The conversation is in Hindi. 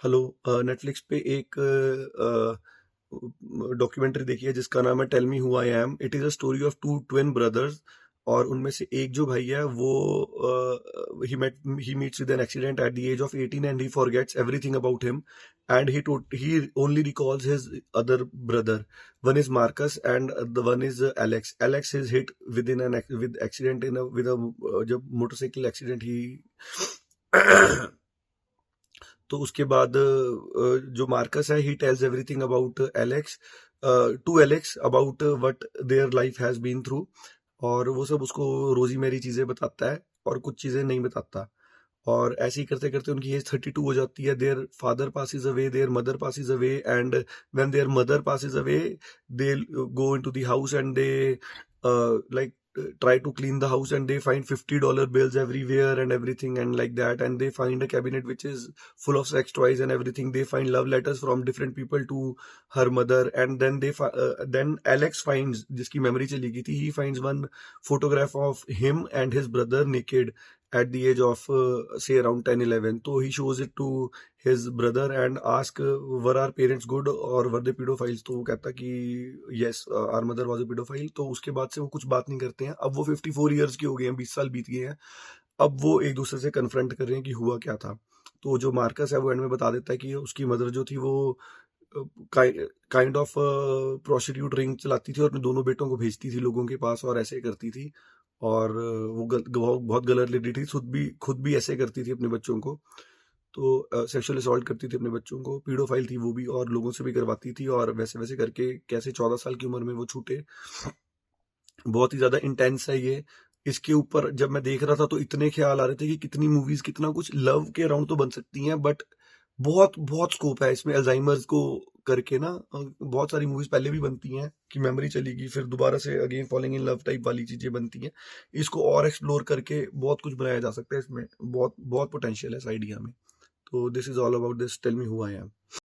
हेलो। नेटफ्लिक्स पे एक डॉक्यूमेंट्री देखी है जिसका नाम है tell me who I am. It is a story of two twin brothers. और उनमें से एक जो भाई है वो he meets with an accident at the age of 18 and he forgets everything about him. And he only recalls his other brother. One is Marcus and the one is Alex. Alex is hit with in an with accident in with जब मोटरसाइकिल एक्सीडेंट ही तो उसके बाद जो मार्कस है he tells everything about Alex to Alex about what their life has been through. और वो सब उसको रोजी मेरी चीजें बताता है और कुछ चीजें नहीं बताता। और ऐसे ही करते करते उनकी एज 32 हो जाती है। Their father passes away, there mother passes away, and when there mother passes away they go into the house and they like try to clean the house, and they find $50 bills everywhere and everything and like that, and they find a cabinet which is full of sex toys and everything. They find love letters from different people to her mother, and then then Alex finds, जिसकी memory चली गई थी, he finds one photograph of him and his brother naked at the age of say around 10-11. So he shows it to his brother and ask were our parents good or were they pedophiles. तो वो कहता कि yes, our mother was a pedophile. तो उसके बाद से वो कुछ बात नहीं करते हैं। अब वो 54 ईयर्स के हो गए हैं, 20 साल बीत गए हैं। अब वो एक दूसरे से कन्फ्रंट कर रहे हैं कि हुआ क्या था। तो जो मार्कस है वो एंड में बता देता है कि उसकी मदर जो थी वो काइंड ऑफ प्रोस्टिट्यूट रिंग चलाती थी और अपने दोनों बेटों को भेजती थी लोगों के पास और ऐसे करती थी। और वो बहुत गलत लेडी थी। खुद भी ऐसे करती थी अपने बच्चों को। तो सेक्सुअल असॉल्ट करती थी अपने बच्चों को। पीडोफाइल थी वो भी और लोगों से भी करवाती थी। और वैसे वैसे करके कैसे 14 साल की उम्र में वो छूटे। बहुत ही ज्यादा इंटेंस है ये। इसके ऊपर जब मैं देख रहा था तो इतने ख्याल आ रहे थे कि कितनी मूवीज कितना कुछ लव के अराउंड तो बन सकती हैं, बट बहुत बहुत स्कोप है इसमें अल्जाइमर्स को करके ना। बहुत सारी मूवीज पहले भी बनती हैं कि मेमोरी चली गई फिर दोबारा से again falling in love type वाली चीजें बनती हैं। इसको और एक्सप्लोर करके बहुत कुछ बनाया जा सकता है। इसमें बहुत बहुत पोटेंशियल है इस आइडिया में। तो this is all about this tell me who I M.